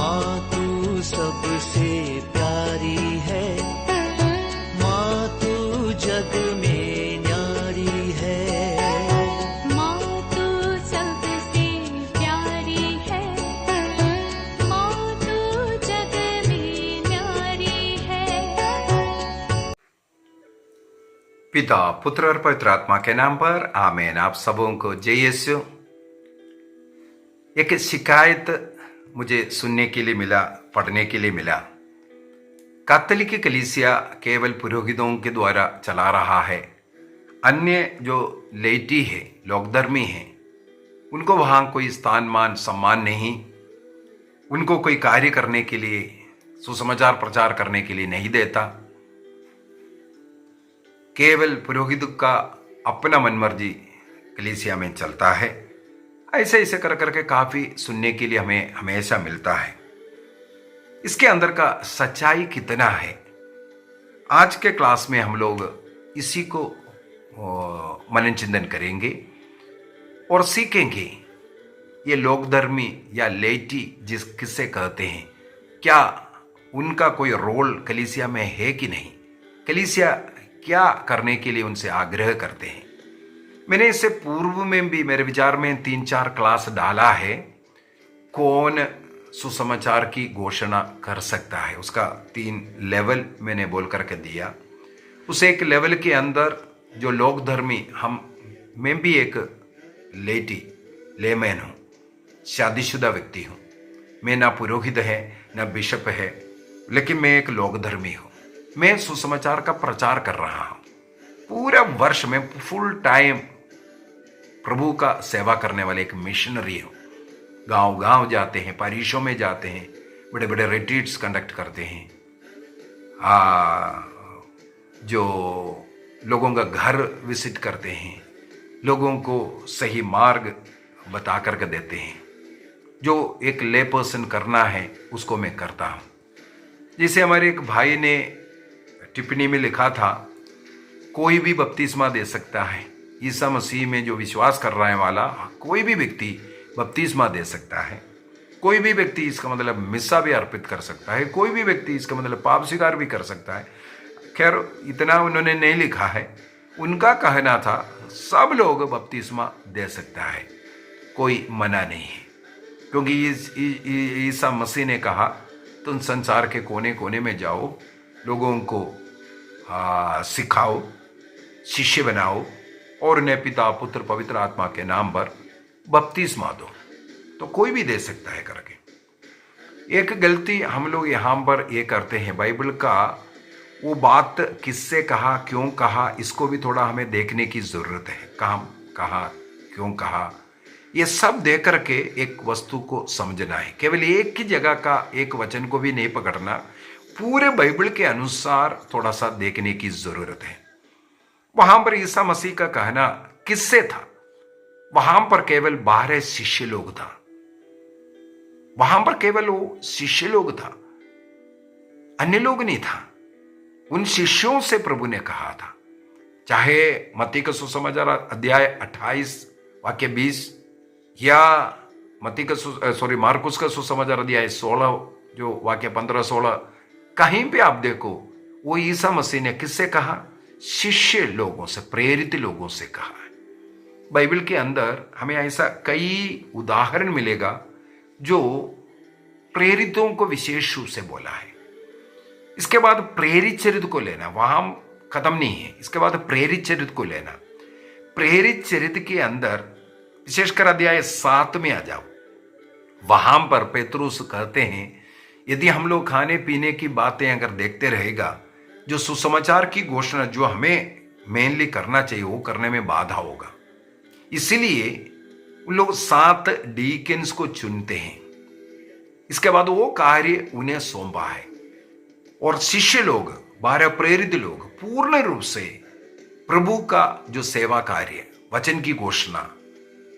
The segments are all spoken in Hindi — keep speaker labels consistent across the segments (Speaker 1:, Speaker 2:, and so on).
Speaker 1: माँ तू सबसे प्यारी है, माँ तू जग में न्यारी है।
Speaker 2: माँ तू सबसे प्यारी है, माँ तू जग में न्यारी है।
Speaker 3: पिता, पुत्र और पवित्र आत्मा के नाम पर आमीन। आप सबों को जय यीशु। एक शिकायत मुझे सुनने के लिए मिला, पढ़ने के लिए मिला। कैथोलिक कलीसिया केवल पुरोहितों के द्वारा चला रहा है। अन्य जो लेटी है, लोकधर्मी है, उनको वहाँ कोई स्थान मान सम्मान नहीं, उनको कोई कार्य करने के लिए, सुसमाचार प्रचार करने के लिए नहीं देता। केवल पुरोहित का अपना मनमर्जी कलीसिया में चलता है। ऐसे ऐसे कर करके काफी सुनने के लिए हमें हमेशा मिलता है। इसके अंदर का सच्चाई कितना है, आज के क्लास में हम लोग इसी को मनन चिंतन करेंगे और सीखेंगे ये लोकधर्मी या लेटी किससे कहते हैं, क्या उनका कोई रोल कलीसिया में है कि नहीं, कलीसिया क्या करने के लिए उनसे आग्रह करते हैं। मैंने इससे पूर्व में भी मेरे विचार में 3-4 क्लास डाला है, कौन सुसमाचार की घोषणा कर सकता है। उसका 3 लेवल मैंने बोल करके दिया। उस एक लेवल के अंदर जो लोकधर्मी, मैं भी एक लेमैन हूँ, शादीशुदा व्यक्ति हूँ। मैं ना पुरोहित है ना बिशप है, लेकिन मैं एक लोकधर्मी हूँ। मैं सुसमाचार का प्रचार कर रहा हूँ। पूरा वर्ष में फुल टाइम प्रभु का सेवा करने वाले एक मिशनरी हूँ। गांव गांव जाते हैं, पारिशों में जाते हैं, बड़े बड़े रिट्रीट्स कंडक्ट करते हैं, जो लोगों का घर विजिट करते हैं, लोगों को सही मार्ग बता करके देते हैं। जो एक ले पर्सन करना है उसको मैं करता हूँ। जैसे हमारे एक भाई ने टिप्पणी में लिखा था, कोई भी बपतिस्मा दे सकता है। ईसा मसीह में जो विश्वास कर रहा है वाला कोई भी व्यक्ति बपतिस्मा दे सकता है। कोई भी व्यक्ति, इसका मतलब मिस्सा भी अर्पित कर सकता है। कोई भी व्यक्ति, इसका मतलब पाप स्वीकार भी कर सकता है। खैर इतना उन्होंने नहीं लिखा है। उनका कहना था सब लोग बपतिस्मा दे सकता है, कोई मना नहीं है। क्योंकि ईसा मसीह ने कहा, तुम संसार के कोने कोने में जाओ, लोगों को सिखाओ, शिष्य बनाओ और उन्हें पिता, पुत्र, पवित्र आत्मा के नाम पर बपतिस्मा दो। तो कोई भी दे सकता है करके। एक गलती हम लोग यहाँ पर ये करते हैं, बाइबल का वो बात किससे कहा, क्यों कहा, इसको भी थोड़ा हमें देखने की जरूरत है। कहा, क्यों कहा, ये सब देख करके एक वस्तु को समझना है। केवल एक ही जगह का एक वचन को भी नहीं पकड़ना, पूरे बाइबल के अनुसार थोड़ा सा देखने की जरूरत है। वहां पर ईसा मसीह का कहना किससे था? वहां पर केवल 12 शिष्य लोग था। वहां पर केवल वो शिष्य लोग था, अन्य लोग नहीं था। उन शिष्यों से प्रभु ने कहा था, चाहे मत्ती का सुसमाचार अध्याय 28 वाक्य 20 या मार्कुस का सुसमाचार अध्याय 16 जो वाक्य 15-16, कहीं पे आप देखो वो ईसा मसीह ने किससे कहा? शिष्य लोगों से, प्रेरित लोगों से कहा है। बाइबल के अंदर हमें ऐसा कई उदाहरण मिलेगा जो प्रेरितों को विशेष रूप से बोला है। इसके बाद प्रेरित चरित्र को लेना वहां खत्म नहीं है। इसके बाद प्रेरित चरित्र को लेना। प्रेरित चरित्र के अंदर विशेषकर अध्याय 7 में आ जाओ। वहां पर पेतरुस कहते हैं, यदि हम लोग खाने पीने की बातें अगर देखते रहेगा, जो सुसमाचार की घोषणा जो हमें मेनली करना चाहिए वो करने में बाधा होगा। इसलिए उन लोग 7 डीकन्स को चुनते हैं। इसके बाद वो कार्य उन्हें सौंपा है और शिष्य लोग, 12 प्रेरित लोग पूर्ण रूप से प्रभु का जो सेवा कार्य, वचन की घोषणा,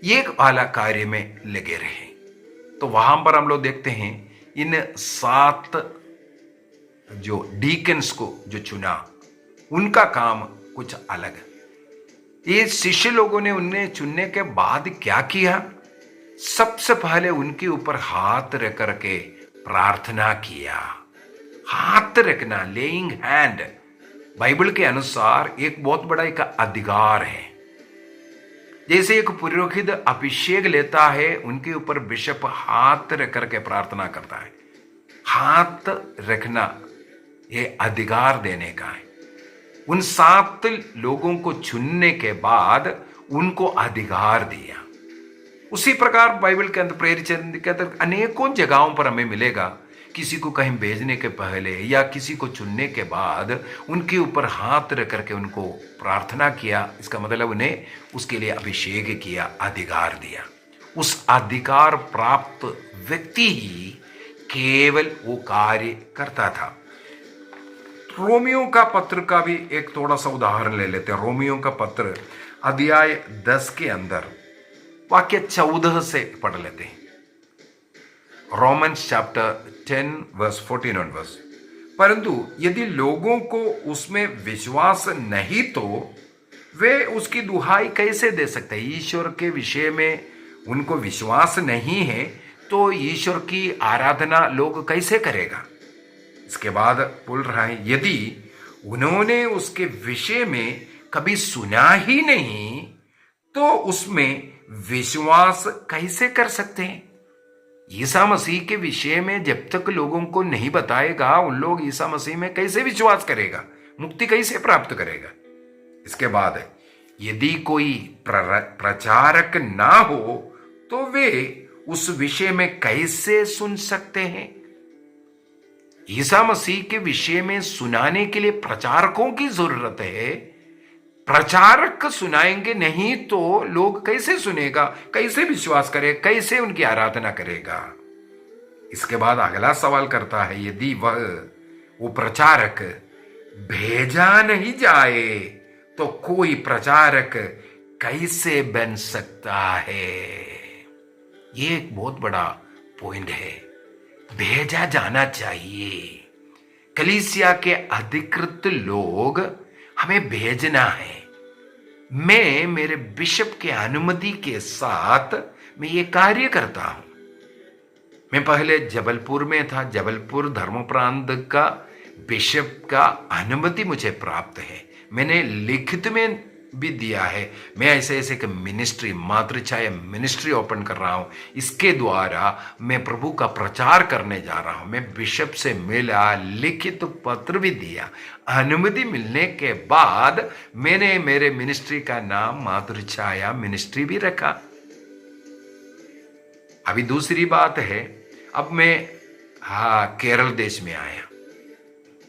Speaker 3: ये वाला कार्य में लगे रहे। तो वहां पर हम लोग देखते हैं इन 7 जो डीकन्स को जो चुना, उनका काम कुछ अलग है। ये शिष्य लोगों ने उन्हें चुनने के बाद क्या किया? सबसे पहले उनके ऊपर हाथ रख करके प्रार्थना किया। हाथ रखना, लेइंग हैंड, बाइबल के अनुसार एक बहुत बड़ा एक अधिकार है। जैसे एक पुरोहित अभिषेक लेता है, उनके ऊपर बिशप हाथ रख करके प्रार्थना करता है। हाथ रखना ये अधिकार देने का है। उन 7 लोगों को चुनने के बाद उनको अधिकार दिया। उसी प्रकार बाइबल के अंदर प्रेरित के अंदर अनेकों जगहों पर हमें मिलेगा, किसी को कहीं भेजने के पहले या किसी को चुनने के बाद उनके ऊपर हाथ रख करके उनको प्रार्थना किया। इसका मतलब उन्हें उसके लिए अभिषेक किया, अधिकार दिया। उस अधिकार प्राप्त व्यक्ति ही केवल वो कार्य करता था। रोमियो का पत्र का भी एक थोड़ा सा उदाहरण ले लेते हैं। रोमियो का पत्र अध्याय 10 के अंदर वाक्य 14 से पढ़ लेते हैं। Romans chapter 10 verse 14 onwards. परंतु यदि लोगों को उसमें विश्वास नहीं तो वे उसकी दुहाई कैसे दे सकते हैं? ईश्वर के विषय में उनको विश्वास नहीं है तो ईश्वर की आराधना लोग कैसे करेगा? इसके बाद बोल रहा है, यदि उन्होंने उसके विषय में कभी सुना ही नहीं तो उसमें विश्वास कैसे कर सकते हैं? ईसा मसीह के विषय में जब तक लोगों को नहीं बताएगा, उन लोग ईसा मसीह में कैसे विश्वास करेगा? मुक्ति कैसे प्राप्त करेगा? इसके बाद यदि कोई प्रचारक ना हो तो वे उस विषय में कैसे सुन सकते हैं? ईसा मसीह के विषय में सुनाने के लिए प्रचारकों की जरूरत है। प्रचारक सुनाएंगे नहीं तो लोग कैसे सुनेगा, कैसे विश्वास करे, कैसे उनकी आराधना करेगा? इसके बाद अगला सवाल करता है, यदि वो प्रचारक भेजा नहीं जाए तो कोई प्रचारक कैसे बन सकता है? ये एक बहुत बड़ा पॉइंट है। भेजा जाना चाहिए। कलीसिया के अधिकृत लोग हमें भेजना है। मैं मेरे बिशप के अनुमति के साथ मैं ये कार्य करता हूं। मैं पहले जबलपुर में था। जबलपुर धर्म प्रांत का बिशप का अनुमति मुझे प्राप्त है। मैंने लिखित में भी दिया है। मैं ऐसे एक मिनिस्ट्री, मातृछाया मिनिस्ट्री ओपन कर रहा हूं। इसके द्वारा मैं प्रभु का प्रचार करने जा रहा हूं। मैं बिशप से मिला, लिखित पत्र भी दिया। अनुमति मिलने के बाद मैंने मेरे मिनिस्ट्री का नाम मातृछाया मिनिस्ट्री भी रखा। अभी दूसरी बात है, अब मैं केरल देश में आया।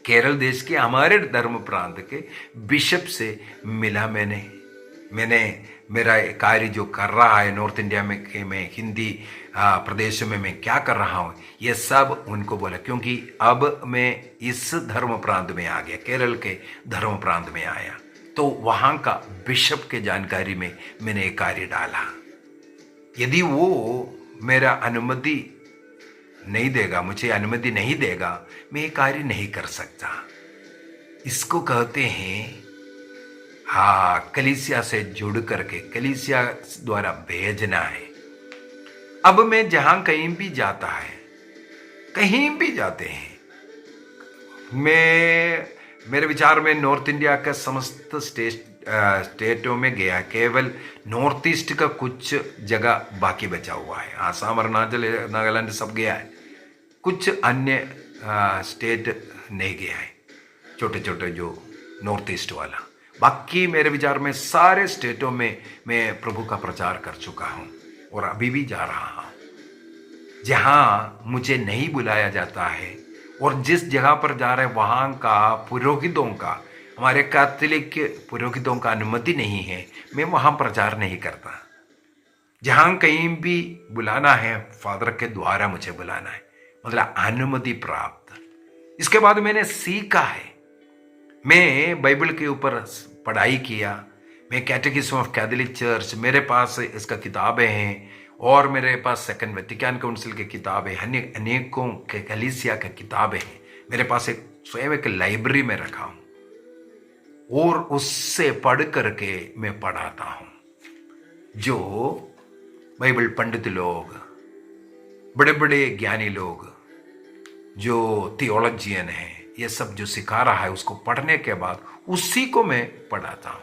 Speaker 3: केरल देश के हमारे धर्म प्रांत के बिशप से मिला। मैंने मेरा कार्य जो कर रहा है नॉर्थ इंडिया में, मैं हिंदी प्रदेश में मैं क्या कर रहा हूँ, ये सब उनको बोला। क्योंकि अब मैं इस धर्म प्रांत में आ गया, केरल के धर्म प्रांत में आया, तो वहाँ का बिशप के जानकारी में मैंने एक कार्य डाला। यदि वो मेरा अनुमति नहीं देगा, मुझे अनुमति नहीं देगा, मैं ये कार्य नहीं कर सकता। इसको कहते हैं कलीसिया से जुड़ करके, कलीसिया द्वारा भेजना है। अब मैं जहां कहीं भी जाता है, कहीं भी जाते हैं, मेरे विचार में नॉर्थ इंडिया का समस्त स्टेटों में गया, केवल नॉर्थ ईस्ट का कुछ जगह बाकी बचा हुआ है। आसाम, अरुणाचल, नागालैंड सब गया है, कुछ अन्य स्टेट नहीं गया है, छोटे छोटे जो नॉर्थ ईस्ट वाला। बाकी मेरे विचार में सारे स्टेटों में मैं प्रभु का प्रचार कर चुका हूं और अभी भी जा रहा हूं। जहां मुझे नहीं बुलाया जाता है और जिस जगह पर जा रहे वहां का पुरोहितों का, हमारे कैथोलिक पुरोहितों का अनुमति नहीं है, मैं वहां प्रचार नहीं करता। जहां कहीं भी बुलाना है, फादर के द्वारा मुझे बुलाना है, मतलब अनुमति प्राप्त। इसके बाद मैंने सीखा है, मैं बाइबल के ऊपर पढ़ाई किया। मैं कैटेकिज्म ऑफ कैथोलिक चर्च, मेरे पास इसका किताबें हैं, और मेरे पास सेकंड वेटिकन काउंसिल की किताबें, अनेकों के कलीसिया की किताबें हैं। मेरे पास एक स्वयं एक लाइब्रेरी में रखा हूं और उससे पढ़ करके मैं पढ़ाता हूं। जो बाइबल पंडित लोग, बड़े बड़े ज्ञानी लोग जो थियोलॉजियन है, ये सब जो सिखा रहा है उसको पढ़ने के बाद उसी को मैं पढ़ाता हूं।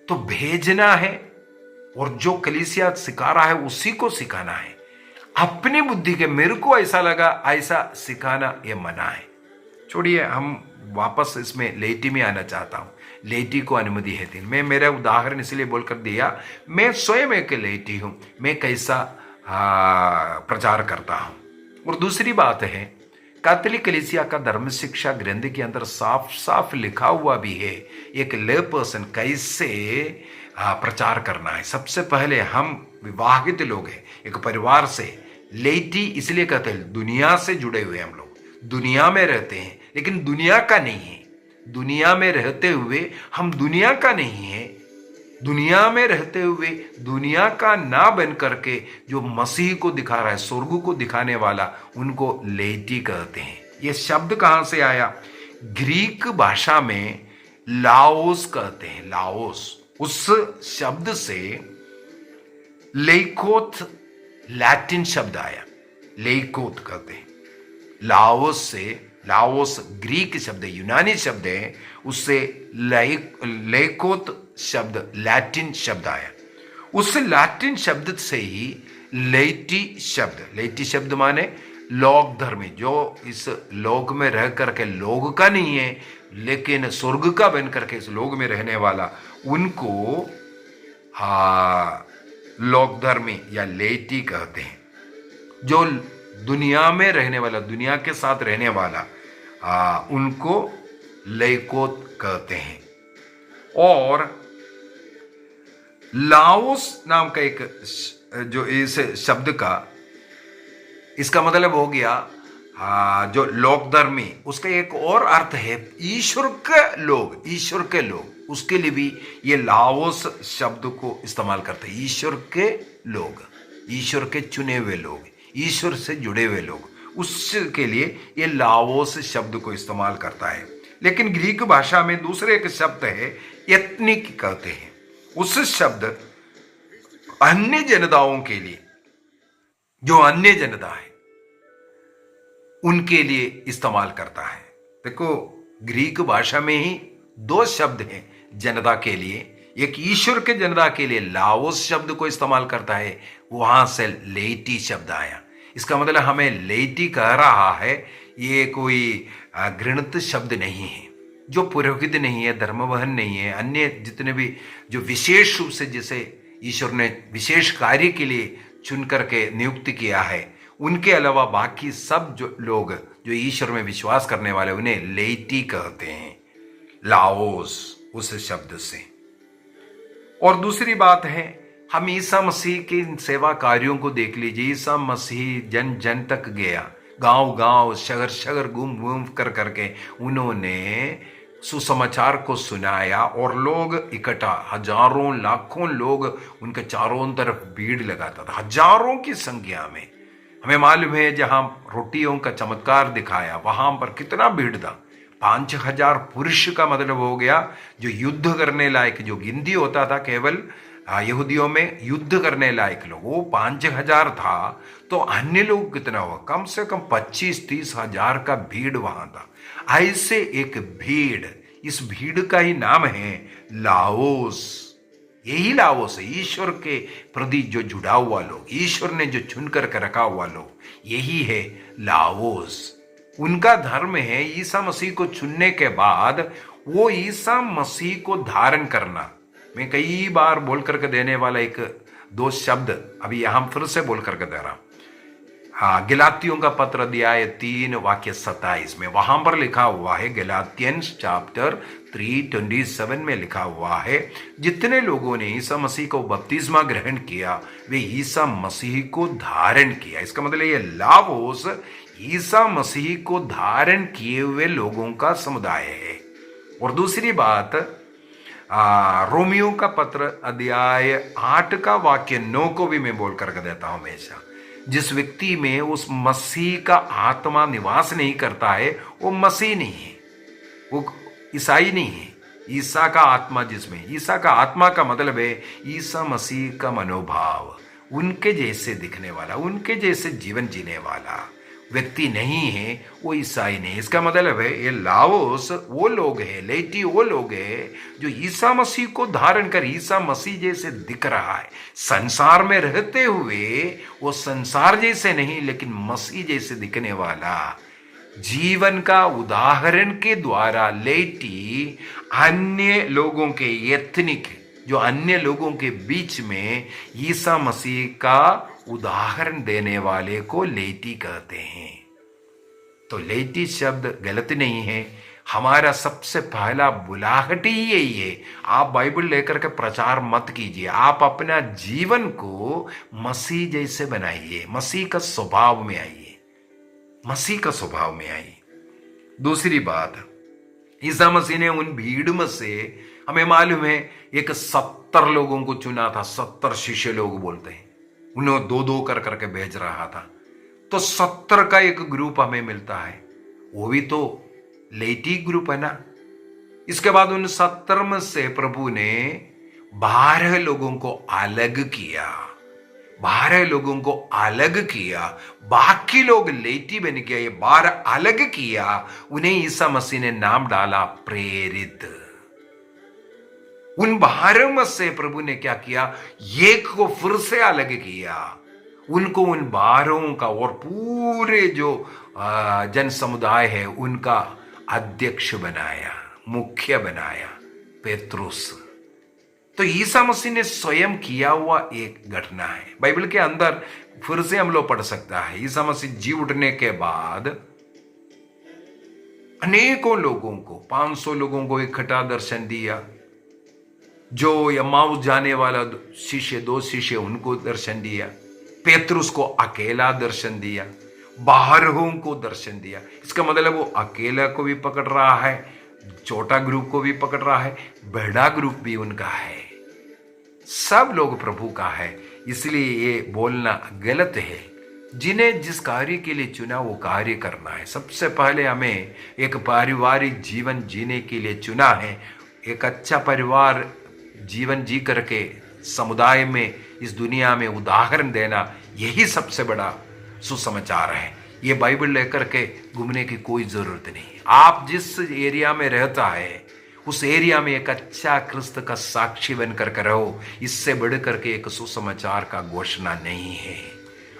Speaker 3: तो भेजना है और जो कलीसिया सिखा रहा है उसी को सिखाना है। अपनी बुद्धि के मेरे को ऐसा लगा ऐसा सिखाना ये मना है। छोड़िए, हम वापस इसमें लेटी में आना चाहता हूं। लेटी को अनुमति है थी। मैं मेरा उदाहरण इसलिए बोलकर दिया, मैं स्वयं एक लेटी हूं, मैं कैसा प्रचार करता हूं। और दूसरी बात है, कैथोलिक कलीसिया का धर्म शिक्षा ग्रंथ के अंदर साफ साफ लिखा हुआ भी है एक ले पर्सन कैसे प्रचार करना है। सबसे पहले हम विवाहित लोग हैं, एक परिवार से। लेटी इसलिए कहते हैं दुनिया से जुड़े हुए हम लोग, दुनिया में रहते हैं लेकिन दुनिया का नहीं है। दुनिया में रहते हुए हम दुनिया का नहीं है, दुनिया में रहते हुए दुनिया का ना बन करके जो मसीह को दिखा रहा है, स्वर्ग को दिखाने वाला, उनको लेटी कहते हैं। यह शब्द कहां से आया? ग्रीक भाषा में लाओस कहते हैं, लाओस। उस शब्द से लेकोथ लैटिन शब्द आया, लेकोथ कहते हैं। लाओस से, लाओस ग्रीक शब्द है, यूनानी शब्द है, उससे लेकोथ शब्द लैटिन शब्द आया। उस लैटिन शब्द से ही लेटी शब्द, लेटी शब्द माने लोक धर्मी, जो इस लोक में रह करके लोग का नहीं है लेकिन स्वर्ग का बन करके इस लोक में रहने वाला, उनको लोक धर्मी या लेटी कहते हैं। जो दुनिया में रहने वाला, दुनिया के साथ रहने वाला, उनको लेकोत कहते हैं। और लाओस नाम का एक जो इस शब्द का, इसका मतलब हो गया जो लोकधर्मी, उसका एक और अर्थ है ईश्वर के लोग, ईश्वर के लोग। उसके लिए भी ये लाओस शब्द को इस्तेमाल करते हैं। ईश्वर के लोग, ईश्वर के चुने हुए लोग, ईश्वर से जुड़े हुए लोग, उसके लिए ये लाओस शब्द को इस्तेमाल करता है। लेकिन ग्रीक भाषा में दूसरे एक शब्द है एथनिक कहते हैं। उस शब्द अन्य जनताओं के लिए, जो अन्य जनता है उनके लिए इस्तेमाल करता है। देखो, ग्रीक भाषा में ही दो शब्द हैं जनता के लिए। एक ईश्वर के जनता के लिए लाओस शब्द को इस्तेमाल करता है, वहां से लेटी शब्द आया। इसका मतलब हमें लेटी कह रहा है, ये कोई घृणित शब्द नहीं है, जो पुरोहित नहीं है, धर्मवहन नहीं है, अन्य जितने भी जो विशेष रूप से जिसे ईश्वर ने विशेष कार्य के लिए चुन करके नियुक्त किया है, उनके अलावा बाकी सब जो लोग जो ईश्वर में विश्वास करने वाले, उन्हें लेटी कहते हैं, लाओस उस शब्द से। और दूसरी बात है, हम ईसा मसीह के सेवा कार्यों को देख लीजिए। ईसा मसीह जन जन तक गया, गांव गांव शहर शहर घूम घूम कर करके उन्होंने सुसमाचार को सुनाया और लोग इकट्ठा, हजारों लाखों लोग उनके चारों तरफ भीड़ लगाता था, हजारों की संख्या में। हमें मालूम है जहां रोटियों का चमत्कार दिखाया वहां पर कितना भीड़ था। 5,000 पुरुष का मतलब हो गया जो युद्ध करने लायक, जो गिनती होता था केवल यहूदियों में युद्ध करने लायक लोग, वो 5,000 था। तो अन्य लोग कितना हुआ? कम से कम 25-30 हजार का भीड़ वहां था। ऐसे एक भीड़, इस भीड़ का ही नाम है लाओस। यही लाओस है, ईश्वर के प्रति जो जुड़ा हुआ लोग, ईश्वर ने जो चुन कर रखा हुआ लोग, यही है लाओस। उनका धर्म है ईसा मसीह को चुनने के बाद वो ईसा मसीह को धारण करना। मैं कई बार बोल करके देने वाला एक दो शब्द अभी यहां फिर से बोल करके दे रहा हूं। गलातियों का पत्र अध्याय 3 वाक्य 27 में वहां पर लिखा हुआ है, गलातियंस चैप्टर 3:27 में लिखा हुआ है, जितने लोगों ने ईसा मसीह को बपतिस्मा ग्रहण किया वे ईसा मसीह को धारण किया। इसका मतलब ये लाओस ईसा मसीह को धारण किए हुए लोगों का समुदाय है। और दूसरी बात, रोमियो का पत्र अध्याय 8 का वाक्य 9 को भी मैं बोल करके देता हूं हमेशा। जिस व्यक्ति में उस मसीह का आत्मा निवास नहीं करता है वो मसीह नहीं है, वो ईसाई नहीं है। ईसा का आत्मा जिसमें, ईसा का आत्मा का मतलब है ईसा मसीह का मनोभाव, उनके जैसे दिखने वाला, उनके जैसे जीवन जीने वाला, व्यक्ति नहीं है वो ईसाई नहीं। इसका मतलब है ये लाओस वो लोग हैं, लेटी वो लोग हैं जो ईसा मसीह को धारण कर ईसा मसीह जैसे दिख रहा है। संसार में रहते हुए वो संसार जैसे नहीं लेकिन मसीह जैसे दिखने वाला जीवन का उदाहरण के द्वारा लेटी अन्य लोगों के एथनिक जो अन्य लोगों के बीच में ईसा मसीह का उदाहरण देने वाले को लेटी कहते हैं। तो लेटी शब्द गलत नहीं है, हमारा सबसे पहला बुलाहट ही यही है। आप बाइबल लेकर के प्रचार मत कीजिए, आप अपना जीवन को मसीह जैसे बनाइए, मसीह का स्वभाव में आइए, मसीह का स्वभाव में आइए। दूसरी बात, ईसा मसीह ने उन भीड़ में से हमें मालूम है एक 70 लोगों को चुना था। 70 शिष्य लोग बोलते हैं, उन्हें दो दो कर करके भेज रहा था। तो 70 का एक ग्रुप हमें मिलता है, वो भी तो लेटी ग्रुप है ना। इसके बाद उन 70 में से प्रभु ने 12 लोगों को अलग किया, 12 लोगों को अलग किया, बाकी लोग लेटी बन गए। ये 12 अलग किया, उन्हें ईसा मसीह ने नाम डाला प्रेरित। उन 12 में से प्रभु ने क्या किया, एक को फिर से अलग किया, उनको उन 12 का और पूरे जो जन समुदाय है उनका अध्यक्ष बनाया, मुख्य बनाया, पेत्रुस। तो ईसा मसीह ने स्वयं किया हुआ एक घटना है। बाइबल के अंदर फिर से हम लोग पढ़ सकता है, ईसा मसीह जी उठने के बाद अनेकों लोगों को, 500 लोगों को इकट्ठा दर्शन दिया। जो यम्माउस जाने वाला शिष्य, 2 शिष्य, उनको दर्शन दिया। पेतरुस को अकेला दर्शन दिया, 12 को दर्शन दिया। इसका मतलब वो अकेला को भी पकड़ रहा है, छोटा ग्रुप को भी पकड़ रहा है, बड़ा ग्रुप भी उनका है, सब लोग प्रभु का है। इसलिए ये बोलना गलत है। जिन्हें जिस कार्य के लिए चुना वो कार्य करना है। सबसे पहले हमें एक पारिवारिक जीवन जीने के लिए चुना है। एक अच्छा परिवार जीवन जी करके समुदाय में, इस दुनिया में उदाहरण देना, यही सबसे बड़ा सुसमाचार है। ये बाइबल लेकर के घूमने की कोई जरूरत नहीं। आप जिस एरिया में रहता है उस एरिया में एक अच्छा क्रिस्त का साक्षी बन करके रहो। इससे बढ़ करके एक सुसमाचार का घोषणा नहीं है।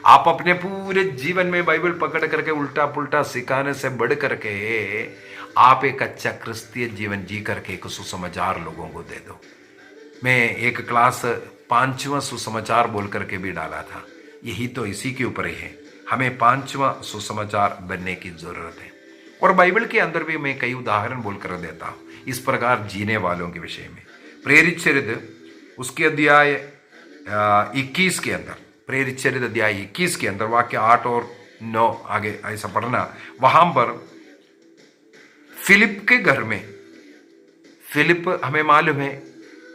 Speaker 3: आप अपने पूरे जीवन में बाइबल पकड़ करके उल्टा पुल्टा सिखाने से बढ़ करके आप एक अच्छा क्रिस्तीय जीवन जी करके एक सुसमाचार लोगों को दे दो। मैं एक क्लास 5वां सुसमाचार बोल करके भी डाला था। यही तो इसी के ऊपर ही है, हमें 5वां सुसमाचार बनने की जरूरत है। और बाइबल के अंदर भी मैं कई उदाहरण बोल कर देता हूँ इस प्रकार जीने वालों के विषय में। प्रेरित चरित्र उसके अध्याय 21 के अंदर, प्रेरित चरित्र अध्याय 21 के अंदर वाक्य 8 और 9 आगे ऐसा पढ़ना। वहां पर फिलिप के घर में, फिलिप हमें मालूम है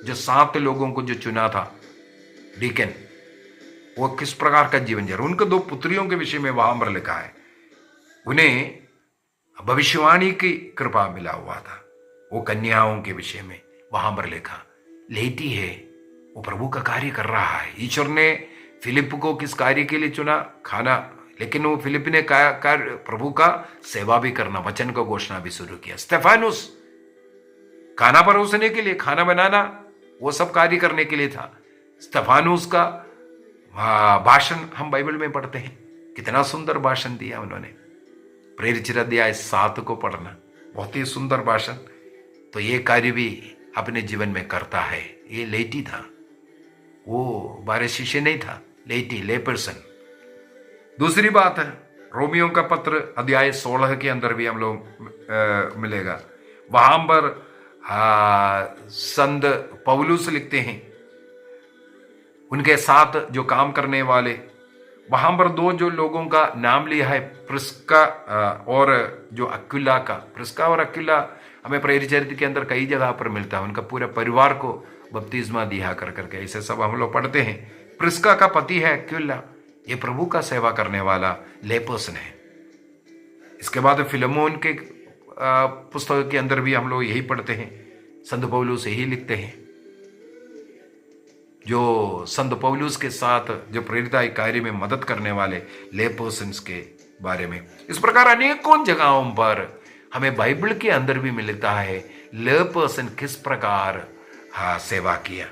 Speaker 3: जो 7 लोगों को जो चुना था डीकन, वो किस प्रकार का जीवन जी रहे। उनके 2 पुत्रियों के विषय में वहां पर लिखा है, उन्हें भविष्यवाणी की कृपा मिला हुआ था। वो कन्याओं के विषय में वहां पर लिखा। लेटी है, वो प्रभु का कार्य कर रहा है। ईश्वर ने फिलिप को किस कार्य के लिए चुना? खाना, लेकिन वो फिलिप ने प्रभु का सेवा भी करना, वचन का घोषणा भी शुरू किया। स्तेफानुस खाना परोसने के लिए, खाना बनाना, वो सब कार्य करने के लिए था। स्तेफानुस का भाषण हम बाइबल में पढ़ते हैं, कितना सुंदर भाषण दिया उन्होंने। प्रेरित अध्याय 7 को पढ़ना, बहुत ही सुंदर भाषण। तो ये कार्य भी अपने जीवन में करता है। ये लेटी था, वो 12 शिष्य नहीं था, लेटी, ले पर्सन। दूसरी बात है, रोमियो का पत्र अध्याय 16 के अंदर भी हम लोग मिलेगा। वहां पर संत पौलुस लिखते हैं, उनके साथ जो काम करने वाले, वहां पर 2 जो लोगों का नाम लिया है, प्रिस्का और जो अक्विला का। प्रिस्का और अक्विला हमें प्रेरित चरित्र के अंदर कई जगह पर मिलता है। उनका पूरे परिवार को बपतिस्मा दिया कर करके, ऐसे सब हम लोग पढ़ते हैं। प्रिस्का का पति है अक्विला, ये प्रभु का सेवा करने वाला ले पर्सन है। इसके बाद फिलेमोन के पुस्तक के अंदर भी हम लोग यही पढ़ते हैं, संत पौलुस यही लिखते हैं। जो संत पौलुस के साथ जो प्रेरिताई कार्य में मदद करने वाले ले पर्सन्स के बारे में। इस प्रकार अनेकों जगहों पर हमें बाइबल के अंदर भी मिलता है ले पर्सन किस प्रकार सेवा किया।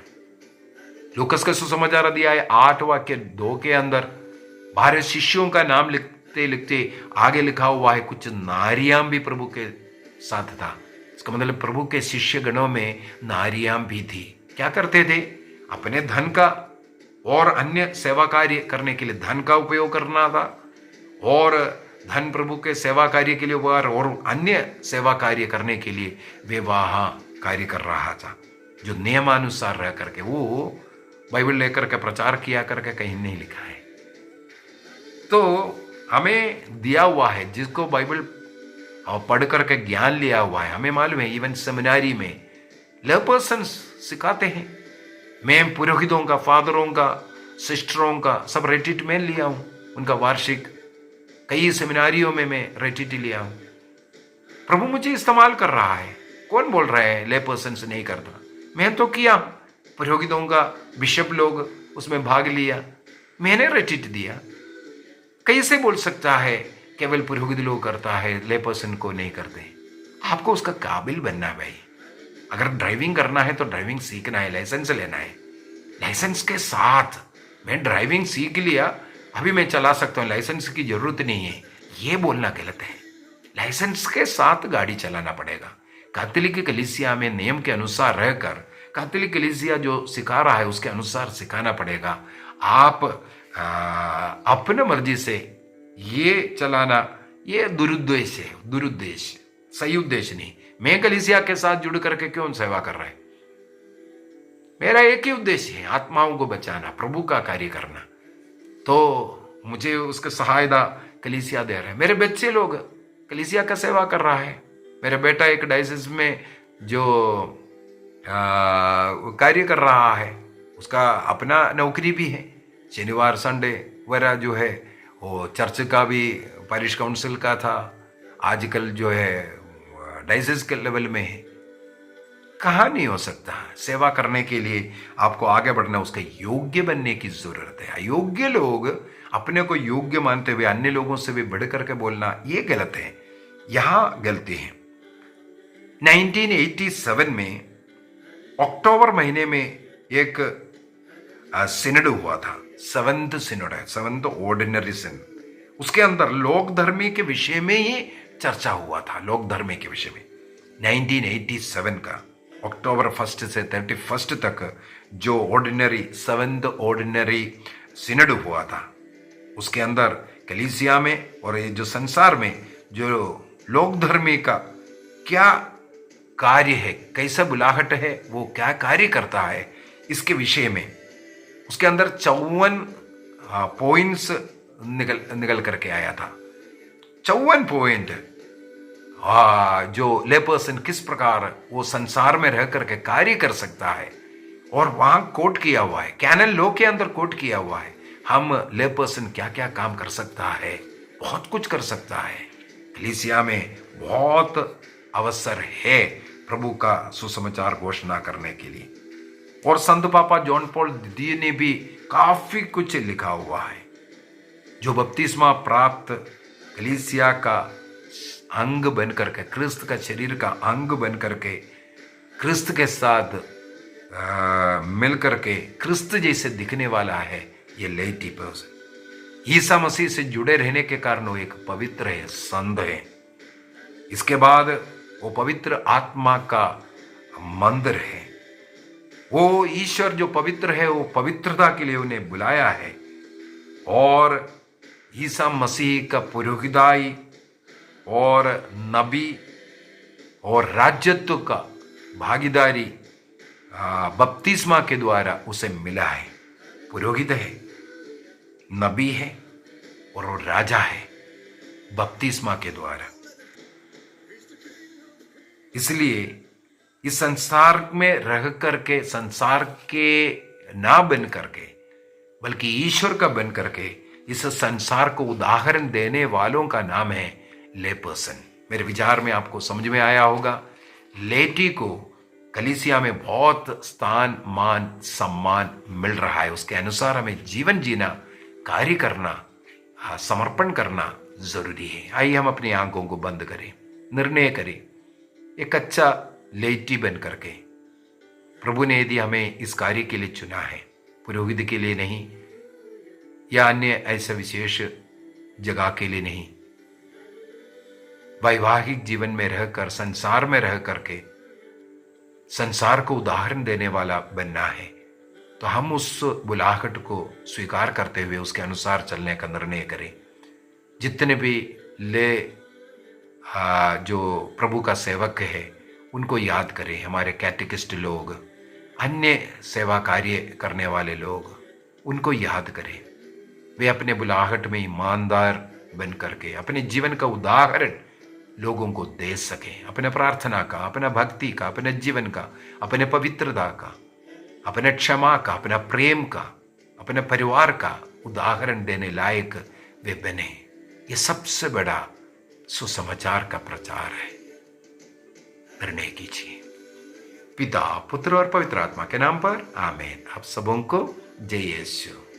Speaker 3: लूकस का सुसमाचार अध्याय 8 वाक्य 2 के अंदर 12 शिष्यों का नाम लिखते लिखते आगे लिखा हुआ है कुछ नारियां भी प्रभु के साथ था। इसका मतलब प्रभु के शिष्य गणों में नारियां भी थी। क्या करते थे? अपने धन का और अन्य सेवा कार्य करने के लिए धन का उपयोग करना था, और धन प्रभु के सेवा कार्य के लिए उपयोग और अन्य सेवा कार्य करने के लिए वे वहां कार्य कर रहा था, जो नियमानुसार रह करके वो बाइबल लेकर के प्रचार किया करके कहीं नहीं लिखा है। तो हमें दिया हुआ है, जिसको बाइबल पढ़ करके ज्ञान लिया हुआ है, हमें मालूम है इवन सेमिनारी में ले पर्सन सिखाते हैं। मैं पुरोहितों का, फादरों का, सिस्टरों का सब रेटिट में लिया हूं, उनका वार्षिक कई सेमिनारियों में मैं रेटिट लिया हूं। प्रभु मुझे इस्तेमाल कर रहा है। कौन बोल रहा है ले पर्सन से नहीं करता? मैं तो किया, पुरोहितों का बिशप लोग उसमें भाग लिया, मैंने रेटिट दिया। कैसे बोल सकता है केवल पुरोहित लोग करता है, ले पर्सन को नहीं करते? आपको उसका काबिल बनना है भाई। अगर ड्राइविंग करना है तो ड्राइविंग सीखना है, लाइसेंस लेना है। लाइसेंस के साथ मैं ड्राइविंग सीख लिया, अभी मैं चला सकता हूँ, लाइसेंस की जरूरत नहीं है, ये बोलना गलत है। लाइसेंस के साथ गाड़ी चलाना पड़ेगा। कैथोलिक कलीसिया में नियम के अनुसार रहकर कैथोलिक कलीसिया जो सिखा रहा है उसके अनुसार सिखाना पड़ेगा। आप अपने मर्जी से ये चलाना, ये दुरुद्देश्य है, दुरुद्देश्य, सही उद्देश्य नहीं। मैं कलीसिया के साथ जुड़ करके क्यों सेवा कर रहा है? मेरा एक ही उद्देश्य है, आत्माओं को बचाना, प्रभु का कार्य करना। तो मुझे उसका सहायता कलीसिया दे रहा है। मेरे बच्चे लोग कलीसिया का सेवा कर रहा है। मेरा बेटा एक डायसिस में जो कार्य कर रहा है, उसका अपना नौकरी भी है। शनिवार संडे वगैरह जो है वो चर्च का भी, पैरिश काउंसिल का था, आजकल जो है डायसिस के लेवल में है। कहाँ नहीं हो सकता? सेवा करने के लिए आपको आगे बढ़ना, उसका योग्य बनने की जरूरत है। अयोग्य लोग अपने को योग्य मानते हुए अन्य लोगों से भी बढ़ करके बोलना, ये गलत है। यहां गलती है। 1987 में अक्टूबर महीने में एक सिनड हुआ था, 7th सिनड है, 7th ऑर्डिनरी सिनड। उसके अंदर लोक धर्मी के विषय में ही चर्चा हुआ था, लोक धर्मी के विषय में। 1987 का अक्टूबर 1 से 31 तक जो ऑर्डिनरी 7th ऑर्डिनरी सिनड हुआ था, उसके अंदर कलीसिया में और ये जो संसार में जो लोक धर्मी का क्या कार्य है, कैसा बुलाहट है, वो क्या कार्य करता है, इसके विषय में उसके अंदर 54 पॉइंट्स निकल करके आया था। 54 पॉइंट, जो ले पर्सन किस प्रकार वो संसार में रह करके कार्य कर सकता है, और वहां कोट किया हुआ है, कैनन लॉ के अंदर कोट किया हुआ है, हम ले पर्सन क्या क्या काम कर सकता है, बहुत कुछ कर सकता है। कलीसिया में बहुत अवसर है प्रभु का सुसमाचार घोषणा करने के लिए। और संत पापा जॉन पॉल द्वितीय ने भी काफी कुछ लिखा हुआ है। जो बपतिस्मा प्राप्त कलीसिया का अंग बन करके, क्रिस्त का शरीर का अंग बन करके, क्रिस्त के साथ मिल करके क्रिस्त जैसे दिखने वाला है, ये लेटी पर्सन ईसा मसीह से जुड़े रहने के कारण वो एक पवित्र है, संत है। इसके बाद वो पवित्र आत्मा का मंदिर है। वो ईश्वर जो पवित्र है, वो पवित्रता के लिए उन्हें बुलाया है, और ईसा मसीह का पुरोहिताई और नबी और राज्यत्व का भागीदारी बपतिस्मा के द्वारा उसे मिला है। पुरोहित है, नबी है और वो राजा है बपतिस्मा के द्वारा। इसलिए इस संसार में रह करके, संसार के ना बन करके बल्कि ईश्वर का बन करके इस संसार को उदाहरण देने वालों का नाम है ले पर्सन। मेरे विचार में आपको समझ में आया होगा। लेटी को कलीसिया में बहुत स्थान, मान, सम्मान मिल रहा है। उसके अनुसार हमें जीवन जीना, कार्य करना, समर्पण करना जरूरी है। आइए हम अपनी आंखों को बंद करें, निर्णय करें एक अच्छा लेटी बन करके। प्रभु ने यदि हमें इस कार्य के लिए चुना है, पुरोहित के लिए नहीं या अन्य ऐसे विशेष जगह के लिए नहीं, वैवाहिक जीवन में रहकर, संसार में रह करके संसार को उदाहरण देने वाला बनना है, तो हम उस बुलाहट को स्वीकार करते हुए उसके अनुसार चलने का निर्णय करें। जितने भी जो प्रभु का सेवक है उनको याद करें, हमारे कैटेकिस्ट लोग, अन्य सेवा कार्य करने वाले लोग, उनको याद करें। वे अपने बुलाहट में ईमानदार बन करके अपने जीवन का उदाहरण लोगों को दे सकें, अपने प्रार्थना का, अपने भक्ति का, अपने जीवन का, अपने पवित्रता का, अपने क्षमा का, अपना प्रेम का, अपने परिवार का उदाहरण देने लायक वे बने। ये सबसे बड़ा सुसमाचार का प्रचार है। निर्णय कीजिए। पिता, पुत्र और पवित्र आत्मा के नाम पर आमीन। आप सबों को जय यीशु।